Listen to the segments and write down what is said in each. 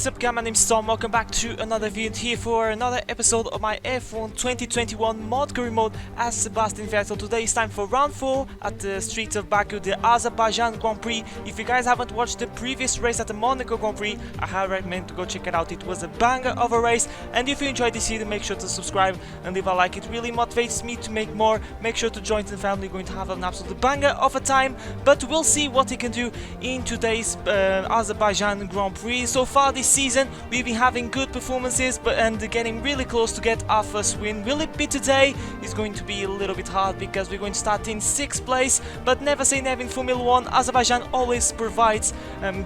What's up guys, my name's Tom, welcome back to another video here for another episode of my F1 2021 mod career mode as Sebastian Vettel. Today is time for round 4 at the streets of Baku, the Azerbaijan Grand Prix. If you guys haven't watched the previous race at the Monaco Grand Prix, I highly recommend to go check it out. It was a banger of a race, and if you enjoyed this video, make sure to subscribe and leave a like. It really motivates me to make more. Make sure to join the family, we're going to have an absolute banger of a time, but we'll see what he can do in today's Azerbaijan Grand Prix. So far this season we've been having good performances and getting really close to get our first win. Will it be today? It's going to be a little bit hard because we're going to start in 6th place, but never say never in Formula 1. Azerbaijan always provides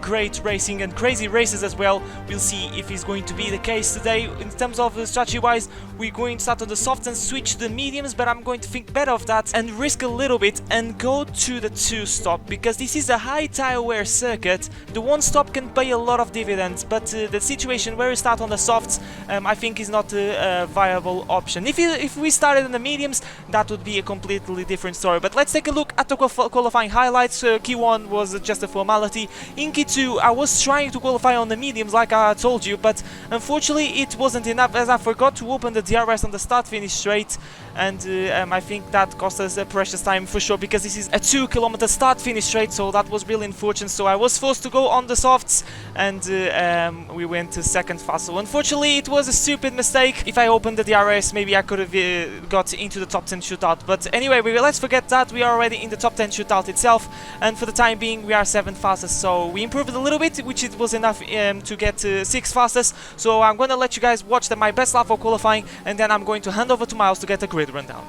great racing and crazy races as well. We'll see if it's going to be the case today. In terms of strategy wise, we're going to start on the softs and switch to the mediums, but I'm going to think better of that and risk a little bit and go to the 2-stop, because this is a high tire wear circuit. The 1-stop can pay a lot of dividends, but the situation where we start on the softs I think is not a viable option. If we started on the mediums, that would be a completely different story. But let's take a look at the qualifying highlights. Key 1 was just a formality. In Key 2 I was trying to qualify on the mediums like I told you, but unfortunately it wasn't enough as I forgot to open the DRS on the start-finish straight, and I think that cost us a precious time for sure, because this is a 2-kilometer start-finish straight, so that was really unfortunate. So I was forced to go on the softs, and we went to second fast. So unfortunately it was a stupid mistake. If I opened the DRS, maybe I could have got into the top 10 shootout. But anyway, let's forget that. We are already in the top 10 shootout itself, and for the time being we are 7th fastest. So we improved a little bit, which it was enough to get 6th fastest. So I'm going to let you guys watch my best lap for qualifying, and then I'm going to hand over to Miles to get a grid rundown.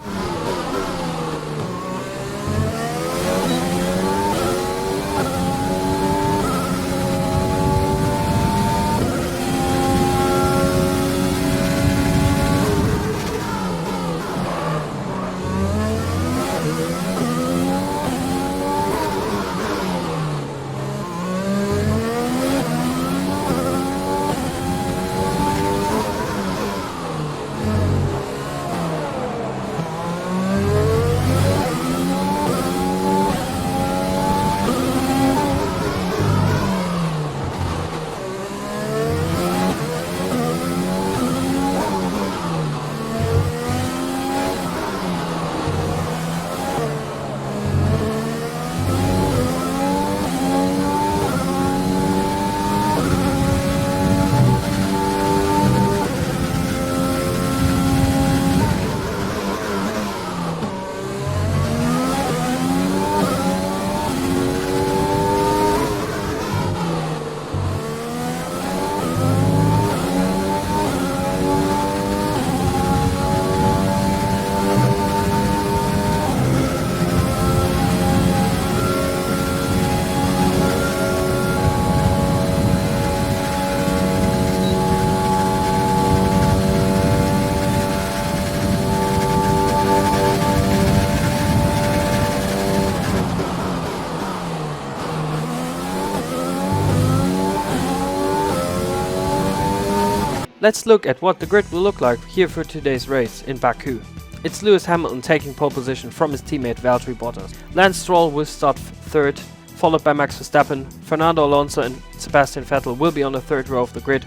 Let's look at what the grid will look like here for today's race in Baku. It's Lewis Hamilton taking pole position from his teammate Valtteri Bottas. Lance Stroll will start 3rd, followed by Max Verstappen. Fernando Alonso and Sebastian Vettel will be on the 3rd row of the grid,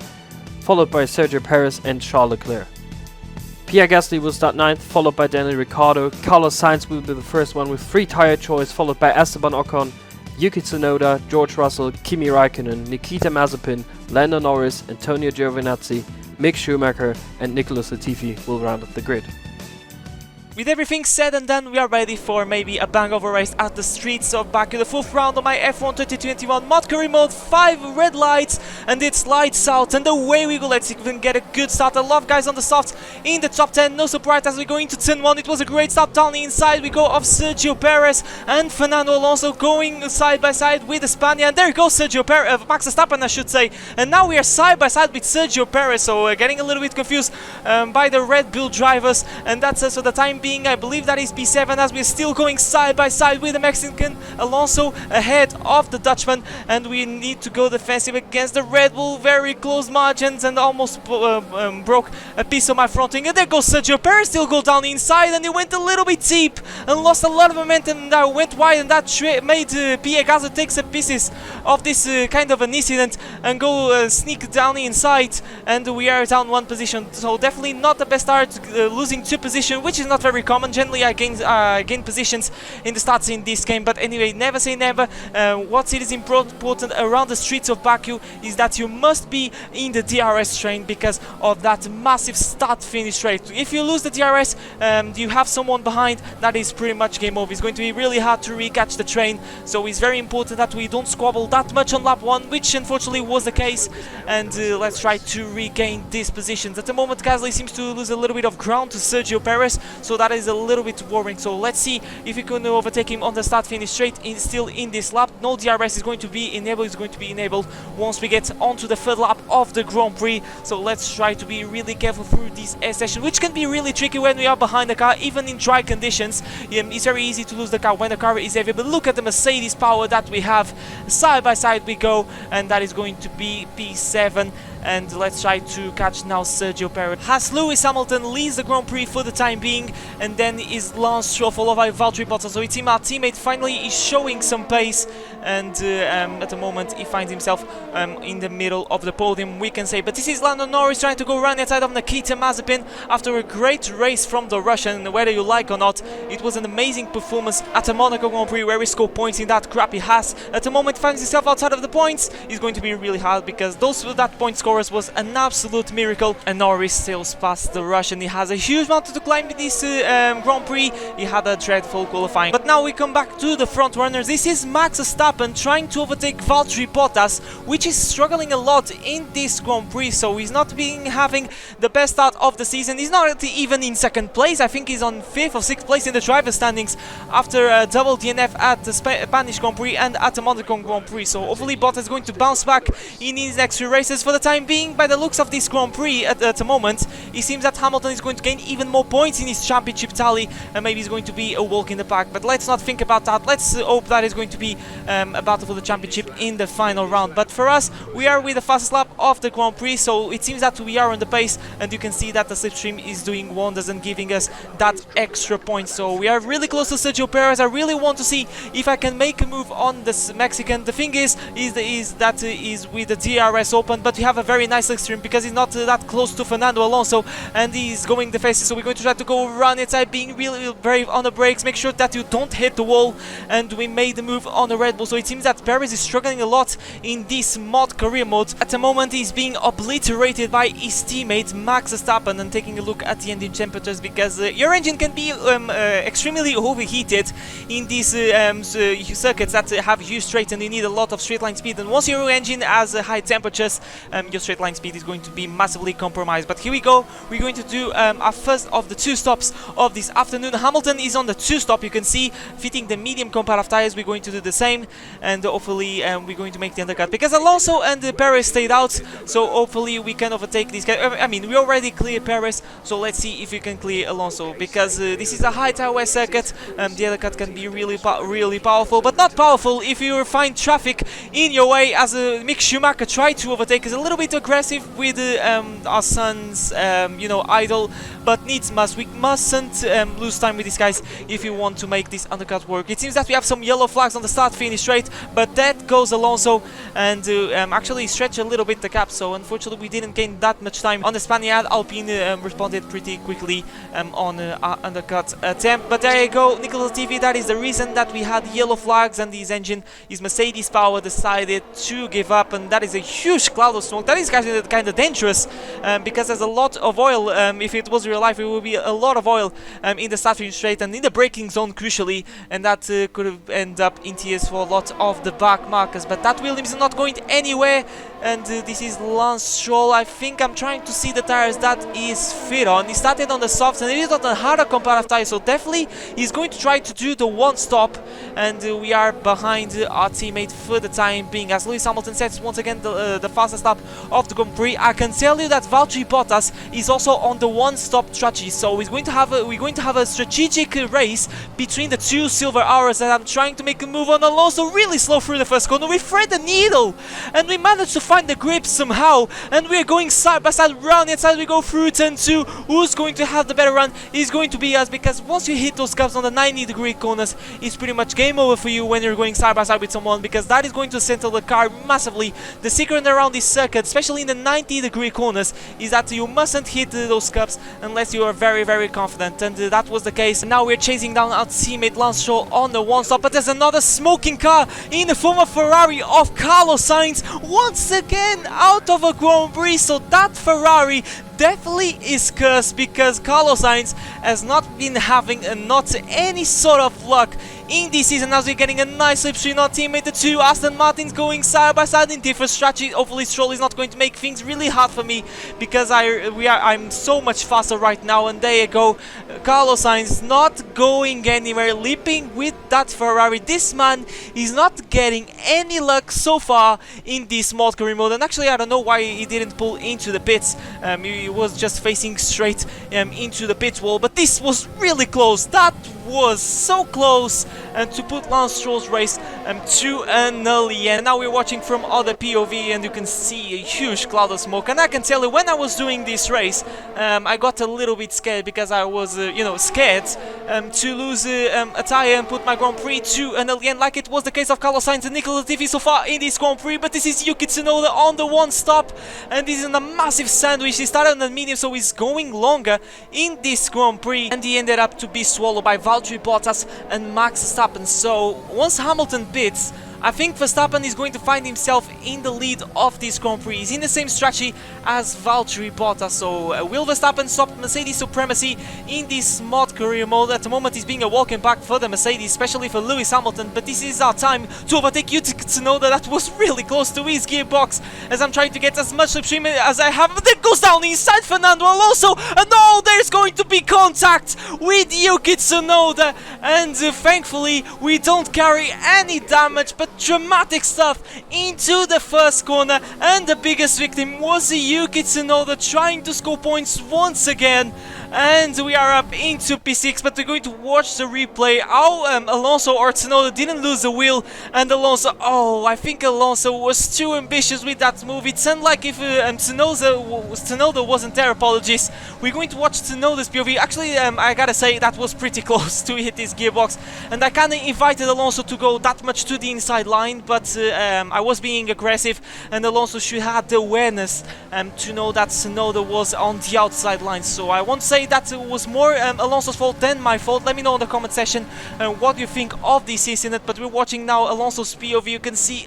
followed by Sergio Perez and Charles Leclerc. Pierre Gasly will start 9th, followed by Daniel Ricciardo. Carlos Sainz will be the first one with 3 tire choice, followed by Esteban Ocon, Yuki Tsunoda, George Russell, Kimi Raikkonen, Nikita Mazepin, Lando Norris, Antonio Giovinazzi, Mick Schumacher and Nicholas Latifi will round up the grid. With everything said and done, we are ready for maybe a bang of a race at the streets of Baku. The 4th round of my F1 2021 mod career mode. 5 red lights and it's lights out, and away we go. Let's see if we can get a good start. A lot of guys on the softs in the top 10. No surprise as we go into turn 1. It was a great start down the inside. We go of Sergio Perez and Fernando Alonso going side by side with the Spaniard. And there goes Sergio Perez, Max Verstappen I should say. And now we are side by side with Sergio Perez. So getting a little bit confused by the Red Bull drivers, and that's for the time being being. I believe that is P7, as we're still going side by side with the Mexican Alonso ahead of the Dutchman, and we need to go defensive against the Red Bull. Very close margins, and almost broke a piece of my front wing. And there goes Sergio Perez, still go down the inside, and he went a little bit deep and lost a lot of momentum, and that went wide, and that made Pierre Gasly take some pieces of this kind of an incident and go sneak down the inside, and we are down one position. So definitely not the best start, losing 2 positions, which is not very common. Generally I gain positions in the starts in this game, but anyway, never say never. What it is important around the streets of Baku is that you must be in the DRS train because of that massive start-finish rate. If you lose the DRS, you have someone behind, that is pretty much game over. It's going to be really hard to recatch the train, so it's very important that we don't squabble that much on lap 1, which unfortunately was the case, and let's try to regain these positions. At the moment Gasly seems to lose a little bit of ground to Sergio Perez, so that is a little bit worrying. So let's see if we can overtake him on the start-finish straight still in this lap. No DRS is going to be enabled. It's going to be enabled once we get onto the 3rd lap of the Grand Prix, so let's try to be really careful through this air session, which can be really tricky when we are behind the car, even in dry conditions. It's very easy to lose the car when the car is heavy, but look at the Mercedes power that we have. Side by side we go, and that is going to be P7. And let's try to catch now Sergio Perez. As Lewis Hamilton leads the Grand Prix for the time being, and then is Lance Stroll followed by Valtteri Bottas. So it seems our teammate finally is showing some pace, and at the moment he finds himself in the middle of the podium, we can say. But this is Lando Norris trying to go around the outside of Nikita Mazepin after a great race from the Russian. Whether you like or not, it was an amazing performance at the Monaco Grand Prix where he scored points in that crappy Haas. At the moment finds himself outside of the points. It's going to be really hard because that point scorers was an absolute miracle, and Norris sails past the Russian. He has a huge mountain to climb in this Grand Prix. He had a dreadful qualifying. But now we come back to the front runners. This is Max Verstappen trying to overtake Valtteri Bottas, which is struggling a lot in this Grand Prix. So he's not having the best start of the season. He's not even in 2nd place. I think he's on 5th or 6th place in the driver standings after a double DNF at the Spanish Grand Prix and at the Monaco Grand Prix. So hopefully Bottas is going to bounce back in his next 3 races. For the time being, by the looks of this Grand Prix at the moment, it seems that Hamilton is going to gain even more points in his championship tally, and maybe he's going to be a walk in the park. But let's not think about that. Let's hope that it's going to be a battle for the championship in the final round. But for us, we are with the fastest lap of the Grand Prix, so it seems that we are on the pace, and you can see that the slipstream is doing wonders and giving us that extra point. So we are really close to Sergio Perez. I really want to see if I can make a move on this Mexican. The thing is that is with the DRS open, but we have a very nice slipstream because he's not that close to Fernando Alonso, and he's going defensive. So we're going to try to go around inside, being really brave on the brakes. Make sure that you don't hit the wall, and we made the move on the Red Bull. So it seems that Perez is struggling a lot in this career mode. At the moment he's being obliterated by his teammate Max Verstappen. And taking a look at the engine temperatures, because your engine can be extremely overheated in these circuits that have huge straight, and you need a lot of straight line speed. And once your engine has high temperatures, your straight line speed is going to be massively compromised. But here we go. We're going to do our first of the 2 stops of this afternoon. Hamilton is on the 2 stop, you can see, fitting the medium compact tires. We're going to do the same, and hopefully we're going to make the undercut, because Alonso and Perez stayed out, so hopefully we can overtake these guys. I mean, we already cleared Perez, so let's see if we can clear Alonso, because this is a high tire wear circuit. The undercut can be really powerful, but not powerful if you find traffic in your way, as Mick Schumacher tried to overtake. Is a little bit aggressive with our son's idol, but needs must. We mustn't lose time with these guys if you want to make this undercut work. It seems that we have some yellow flags on the start-finish straight, but that goes Alonso, and actually stretch a little bit the gap. So unfortunately we didn't gain that much time on the Spaniard. Alpine responded pretty quickly on our undercut attempt. But there you go, Nicolas TV. That is the reason that we had yellow flags, and his engine, his Mercedes power, decided to give up, and that is a huge cloud of smoke. That is kind of dangerous, because there's a lot of oil. If it was real life, it would be a lot of oil in the start-finish straight and in the braking zone, crucially, and that could have ended up in tears for a lot of the back markers. But that Williams is not going anywhere. and this is Lance Stroll. I think I'm trying to see the tires that is fit on. He started on the softs and it is on the harder comparative tires, so definitely he's going to try to do the one stop, and we are behind our teammate for the time being as Lewis Hamilton sets once again the fastest lap of the Grand Prix. I can tell you that Valtteri Bottas is also on the one stop strategy, so we're going to have a strategic race between the two silver hours, and I'm trying to make a move on Alonso really slow through the first corner. We thread the needle and we managed to find the grip somehow, and we're going side by side round the inside. We go through turn 2. Who's going to have the better run is going to be us, because once you hit those curbs on the 90-degree corners, it's pretty much game over for you when you're going side by side with someone, because that is going to settle the car massively. The secret around this circuit, especially in the 90-degree corners, is that you mustn't hit those curbs unless you are very, very confident, and that was the case. Now we're chasing down our teammate Lance Stroll on the one stop, but there's another smoking car in the former Ferrari of Carlos Sainz, once again out of a Grand Prix. So that Ferrari definitely is cursed, because Carlos Sainz has not been having not any sort of luck in this season, as we're getting a nice slipstream. Our teammate the two Aston Martins going side by side in different strategy. Hopefully Stroll is not going to make things really hard for me, because I'm so much faster right now. And there you go, Carlos Sainz not going anywhere, leaping with that Ferrari. This man is not getting any luck so far in this mod career mode, and actually I don't know why he didn't pull into the pits. He was just facing straight into the pit wall, but this was really close. That was so close, and to put Lance Stroll's race to an early end. Now we're watching from other POV, and you can see a huge cloud of smoke. And I can tell you, when I was doing this race, I got a little bit scared, because I was, scared to lose a tire and put my Grand Prix to an early end, like it was the case of Carlos Sainz and Nicolas Latifi so far in this Grand Prix. But this is Yuki Tsunoda on the one stop, and this is in a massive sandwich. He started on the medium, so he's going longer in this Grand Prix, and he ended up to be swallowed by Valtteri Bottas and Max Verstappen. So once Hamilton pits, I think Verstappen is going to find himself in the lead of this Grand Prix. He's in the same strategy as Valtteri Bottas. So will Verstappen stop Mercedes supremacy in this mod career mode? At the moment he's being a walking back for the Mercedes, especially for Lewis Hamilton, but this is our time to overtake Yuki Tsunoda. That was really close to his gearbox, as I'm trying to get as much slipstream as I have. But then goes down inside Fernando Alonso, and no, there's going to be contact with Yuki Tsunoda, and thankfully we don't carry any damage, but dramatic stuff into the first corner, and the biggest victim was Yuki Tsunoda, trying to score points once again. And we are up into P6, but we're going to watch the replay how Alonso or Tsunoda didn't lose the wheel, and Alonso, I think Alonso was too ambitious with that move. It's unlike if Tsunoda wasn't there. Apologies. We're going to watch Tsunoda's POV. Actually, I gotta say that was pretty close to hit his gearbox, and I kinda invited Alonso to go that much to the inside line, but I was being aggressive, and Alonso should have the awareness to know that Tsunoda was on the outside line. So I won't say that it was more Alonso's fault than my fault. Let me know in the comment section what you think of this incident. But we're watching now Alonso's POV. You can see,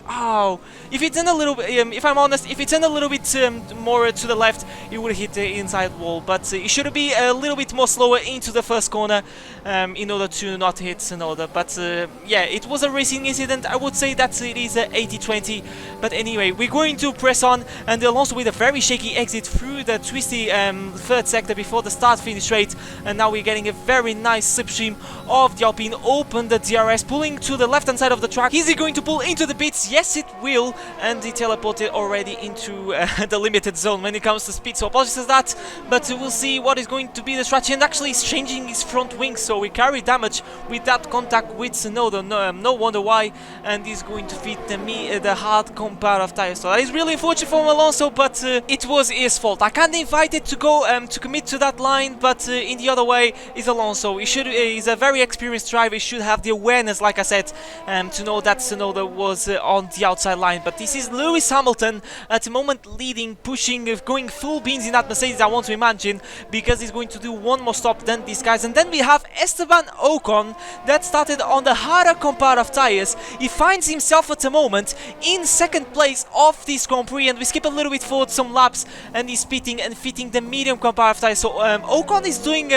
if it's in a little bit, if I'm honest, if it's in a little bit more to the left, it would hit the inside wall. But it should be a little bit more slower into the first corner in order to not hit Tsunoda. But yeah, it was a racing incident. I would say that it is 80-20. But anyway, we're going to press on, and Alonso with a very shaky exit through the twisty third sector before the start-finish straight. And now we're getting a very nice slipstream of the Alpine. Open the DRS, pulling to the left-hand side of the track. Is he going to pull into the pits? Yes, it will. And he teleported already into the limited zone when it comes to speed. So apologies for that, but we'll see what is going to be the strategy. And actually he's changing his front wing, so we carry damage with that contact with Tsunoda. No wonder why. And he's going to feed the hard comparative tire. So that is really unfortunate for Alonso, but it was his fault. I can't invite it to go to commit to that line, but in the other way is Alonso. He's a very experienced driver. He should have the awareness, like I said, to know that Tsunoda was on the outside line. But this is Lewis Hamilton at the moment leading, pushing, going full beans in that Mercedes, I want to imagine, because he's going to do one more stop than these guys. And then we have Esteban Ocon that started on the harder comparative tires. He finds himself at the moment in second place of this Grand Prix, and we skip a little bit forward some laps, and he's pitting and fitting the medium comparative tires. So Ocon is doing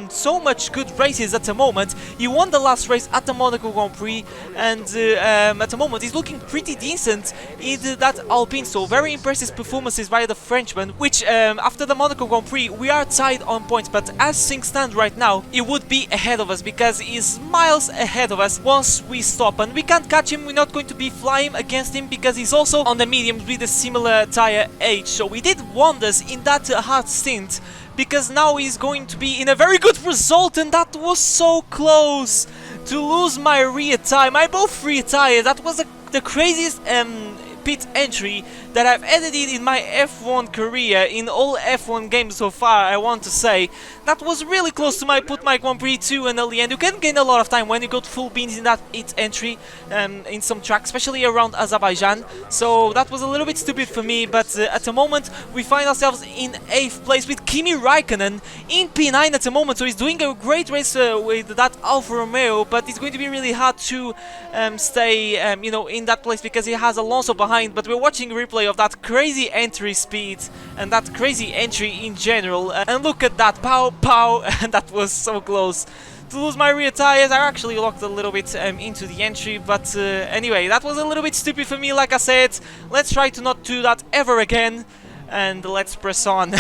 so much good races at the moment. He won the last race at the Monaco Grand Prix, and at the moment he's looking pretty decent in that Alpine. So very impressive performances by the Frenchman, which after the Monaco Grand Prix we are tied on points, but as things stand right now he would be ahead of us because he's miles ahead of us once we stop, and we can't catch him. We're not going to be flying against him because he's also on the medium with a similar tire age. So we did wonders in that hard stint, because now he's going to be in a very good result, and that was so close to lose my rear tire, my both rear tires. That was the craziest pit entry that I've edited in my F1 career, in all F1 games so far, I want to say. That was really close to put my Grand Prix 2 and early, and you can gain a lot of time when you got full beans in that pit entry in some tracks, especially around Azerbaijan. So that was a little bit stupid for me, but at the moment we find ourselves in 8th place with Kimi Raikkonen in P9 at the moment. So he's doing a great race with that Alfa Romeo, but it's going to be really hard to stay you know, in that place because he has Alonso behind. But we're watching a replay of that crazy entry speed and that crazy entry in general, and look at that, pow pow, and that was so close to lose my rear tires. I actually locked a little bit into the entry, but anyway, that was a little bit stupid for me, like I said. Let's try to not do that ever again, and let's press on.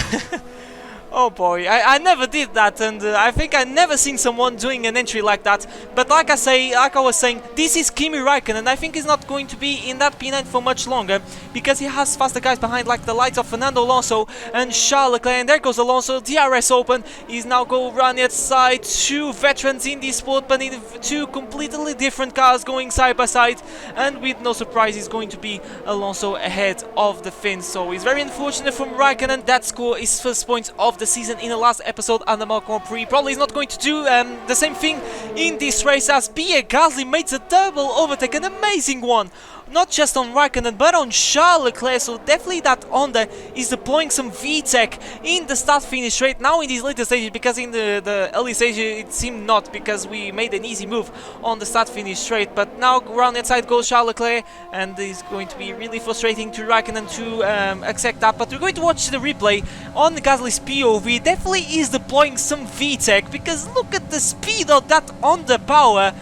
Oh boy, I never did that, and I think I never seen someone doing an entry like that. But like I was saying, this is Kimi Raikkonen, and I think he's not going to be in that P9 for much longer because he has faster guys behind, like the likes of Fernando Alonso and Charles Leclerc. And there goes Alonso, DRS open. He's now go run outside. Two veterans in this sport, but in two completely different cars going side by side. And with no surprise, he's going to be Alonso ahead of the Finns. So it's very unfortunate from Raikkonen. That score is first points of the season in the last episode on the Monaco Grand Prix. Probably is not going to do the same thing in this race, as Pierre Gasly makes a double overtake, an amazing one. Not just on Raikkonen, but on Charles Leclerc. So definitely that Honda is deploying some VTEC in the start-finish straight now in these later stages, because in the early stages it seemed not, because we made an easy move on the start-finish straight. But now around the inside goes Charles Leclerc, and it's going to be really frustrating to Raikkonen to accept that. But we're going to watch the replay on Gasly's POV. Definitely is deploying some VTEC, because look at the speed of that Honda power.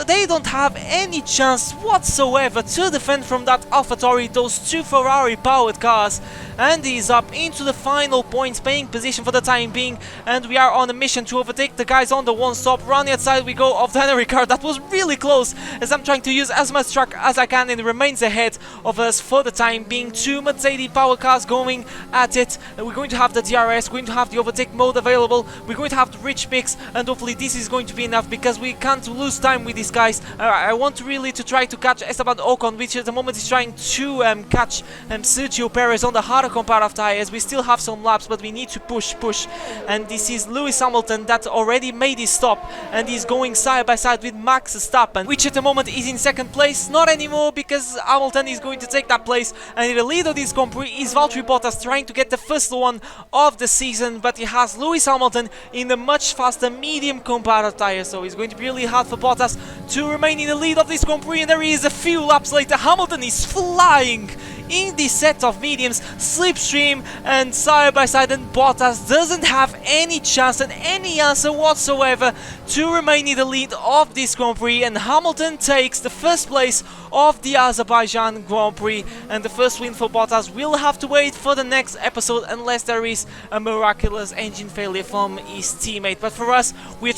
They don't have any chance whatsoever to defend from that AlphaTauri, those two Ferrari powered cars. And he's up into the final points paying position for the time being, and we are on a mission to overtake the guys on the one stop. Round the outside we go of the Henry car. That was really close, as I'm trying to use as much track as I can, and it remains ahead of us for the time being. Two Mercedes power cars going at it. We're going to have the DRS, we're going to have the overtake mode available, we're going to have the rich mix, and hopefully this is going to be enough, because we can't lose time with these guys. I want really to try to catch Esteban Ocon, which at the moment is trying to catch Sergio Perez on the harder comparative tires. We still have some laps, but we need to push. And this is Lewis Hamilton that already made his stop, and he's going side by side with Max Verstappen, which at the moment is in second place. Not anymore, because Hamilton is going to take that place, and in the lead of this Grand Prix is Valtteri Bottas, trying to get the first one of the season, but he has Lewis Hamilton in the much faster medium comparative tire. So it's going to be really hard for Bottas to remain in the lead of this Grand Prix, and there he is a few laps later. Hamilton is flying in this set of mediums, slipstream and side by side, and Bottas doesn't have any chance and any answer whatsoever to remain in the lead of this Grand Prix, and Hamilton takes the first place of the Azerbaijan Grand Prix, and the first win for Bottas will have to wait for the next episode unless there is a miraculous engine failure from his teammate. But for us, we're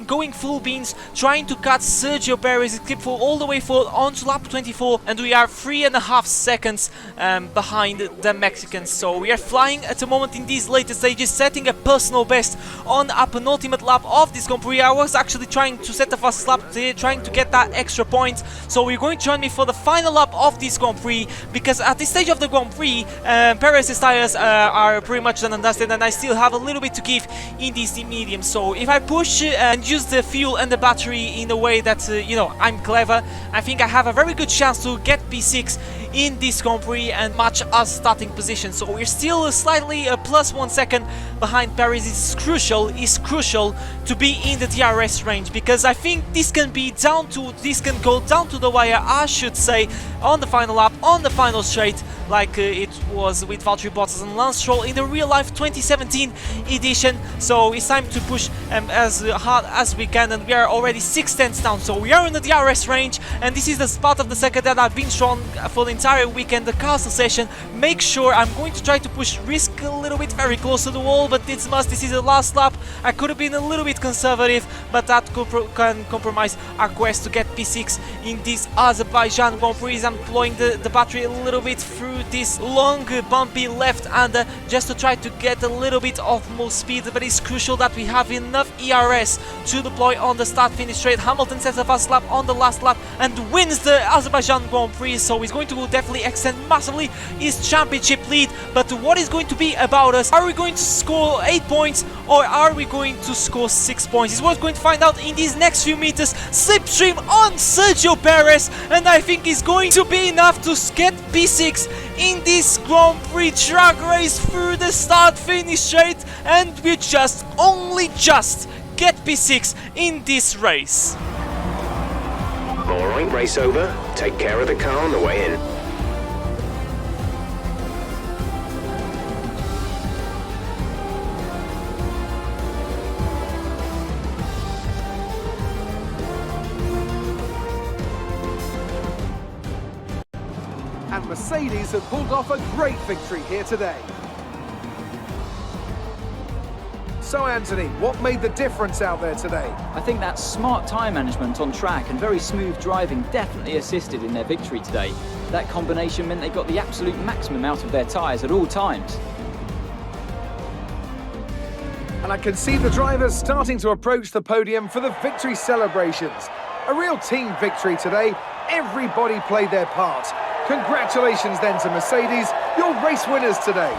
going full beans, trying to cut Sergio Perez' clip for all the way forward onto lap 24, and we are 3.5 seconds behind the Mexicans. So we are flying at the moment in these later stages, setting a personal best on a penultimate lap of this Grand Prix. I was actually trying to set the fastest lap today, trying to get that extra point. So we're going to join me for the final lap of this Grand Prix, because at this stage of the Grand Prix, Perez's tires are pretty much done and dusted, and I still have a little bit to give in these mediums. So if I push and use the fuel and the battery in a way that, you know, I'm clever, I think I have a very good chance to get P6 in this Grand Prix and match us starting position. So we're still slightly plus 1 second behind Paris. It's crucial to be in the DRS range, because I think this can go down to the wire, I should say, on the final lap, on the final straight, like it was with Valtteri Bottas and Lance Stroll in the real life 2017 edition. So it's time to push as hard as we can, and we are already 6 tenths down. So we are in the DRS range, and this is the spot of the second that I've been shown for the entire weekend, the castle session. Make sure I'm going to try to push risk a little bit very close to the wall, but it's must. This is the last lap. I could have been a little bit conservative, but that can compromise our quest to get P6 in this Azerbaijan Grand Prix. I'm deploying the battery a little bit through this long bumpy left-hander just to try to get a little bit of more speed, but it's crucial that we have enough ERS to deploy on the start-finish straight. Hamilton sets a fast lap on the last lap and wins the Azerbaijan Grand Prix, so he's going to definitely extend massively his championship lead. But what is going to be about us? Are we going to score 8 points or are we going to score 6 points? Is what we're going to find out in these next few meters. Slipstream on Sergio Perez, and I think it's going to be enough to get P6 in this Grand Prix track race through the start-finish straight, and we only just get P6 in this race. Alright, race over. Take care of the car on the way in. And Mercedes have pulled off a great victory here today. So Anthony, what made the difference out there today? I think that smart tyre management on track and very smooth driving definitely assisted in their victory today. That combination meant they got the absolute maximum out of their tyres at all times. And I can see the drivers starting to approach the podium for the victory celebrations. A real team victory today. Everybody played their part. Congratulations then to Mercedes, your race winners today.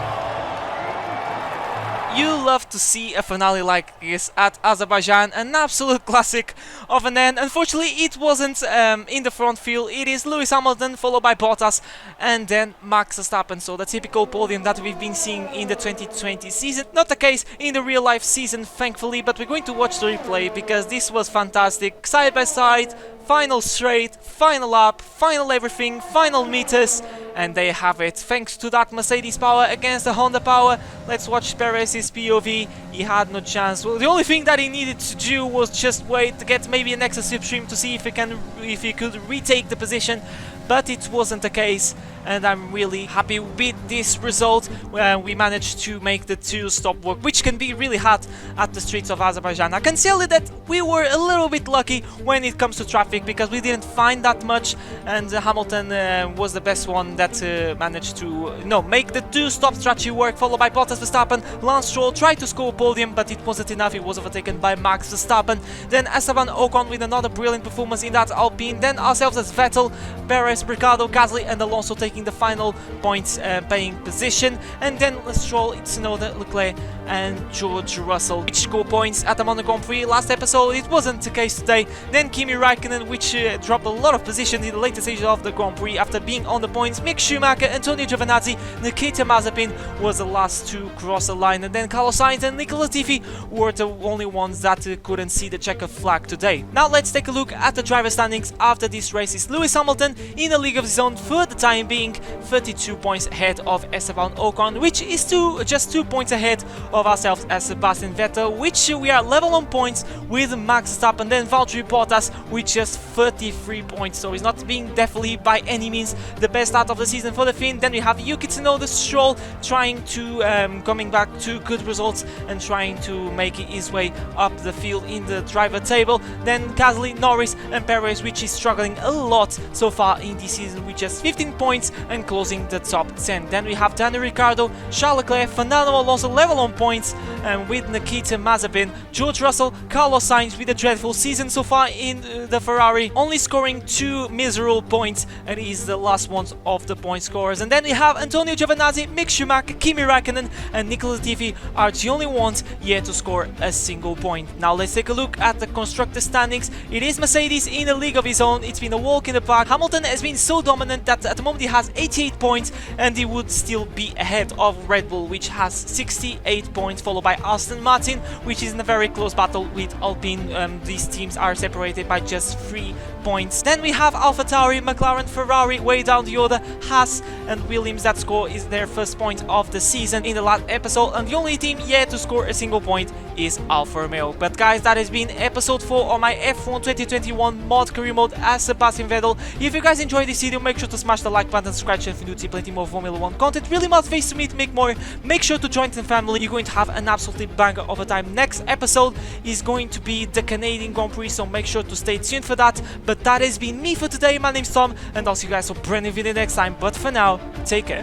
You love to see a finale like this at Azerbaijan, an absolute classic of an end. Unfortunately, it wasn't in the front field. It is Lewis Hamilton, followed by Bottas, and then Max Verstappen. So the typical podium that we've been seeing in the 2020 season. Not the case in the real life season, thankfully, but we're going to watch the replay because this was fantastic. Side by side, final straight, final lap, final everything, final meters, and there you have it. Thanks to that Mercedes power against the Honda power. Let's watch Perez's POV. He had no chance. Well, the only thing that he needed to do was just wait to get maybe an extra slipstream to see if he could retake the position, but it wasn't the case. And I'm really happy with this result, where we managed to make the 2-stop work, which can be really hard at the streets of Azerbaijan. I can tell you that we were a little bit lucky when it comes to traffic, because we didn't find that much, and Hamilton was the best one that managed to make the 2-stop strategy work, followed by Bottas, Verstappen. Lance Stroll tried to score a podium, but it wasn't enough. He was overtaken by Max Verstappen. Then Esteban Ocon with another brilliant performance in that Alpine. Then ourselves as Vettel, Perez, Ricciardo, Gasly and Alonso taking the final points paying position, and then Stroll, Tsunoda, Leclerc and George Russell which score points at the Monaco Grand Prix. Last episode it wasn't the case today. Then Kimi Raikkonen, which dropped a lot of positions in the later stages of the Grand Prix after being on the points. Mick Schumacher, Antonio Giovinazzi, Nikita Mazepin was the last to cross the line, and then Carlos Sainz and Nicolas Latifi were the only ones that couldn't see the checkered flag today. Now let's take a look at the driver standings after this race. Is Lewis Hamilton in a league of his own for the time being, 32 points ahead of Esteban Ocon, which is just 2 points ahead of ourselves as Sebastian Vettel, which we are level on points with Max Verstappen. Then Valtteri Bottas with just 33 points, so he's not being definitely by any means the best start of the season for the Finn. Then we have Yuki Tsunoda, Stroll trying to coming back to good results and trying to make his way up the field in the driver table. Then Gasly, Norris and Perez, which is struggling a lot so far in this season with just 15 points and closing the top 10. Then we have Daniel Ricciardo, Charles Leclerc, Fernando Alonso level on points, and with Nikita Mazepin, George Russell, Carlos Sainz with a dreadful season so far in the Ferrari, only scoring 2 miserable points, and he's the last one of the point scorers. And then we have Antonio Giovinazzi, Mick Schumacher, Kimi Raikkonen and Nicolas Latifi are the only ones F1's yet to score a single point. Now let's take a look at the constructor standings. It is Mercedes in a league of his own. It's been a walk in the park. Hamilton has been so dominant that at the moment he has 88 points and he would still be ahead of Red Bull, which has 68 points, followed by Aston Martin, which is in a very close battle with Alpine. These teams are separated by just 3 points. Then we have AlphaTauri, McLaren, Ferrari way down the order, Haas and Williams. That score is their first point of the season in the last episode, and the only team yet to score a single point is Alfa Romeo. But guys, that has been episode 4 on my F1 2021 mod career mode as Sebastian Vettel. If you guys enjoyed this video, make sure to smash the like button, subscribe channel if you do see plenty more Formula 1 content. Really motivates me to make more. Make sure to join the family. You're going to have an absolutely banger of a time. Next episode is going to be the Canadian Grand Prix, so make sure to stay tuned for that. But that has been me for today. My name's Tom, and I'll see you guys for a brand new video next time. But for now, take care.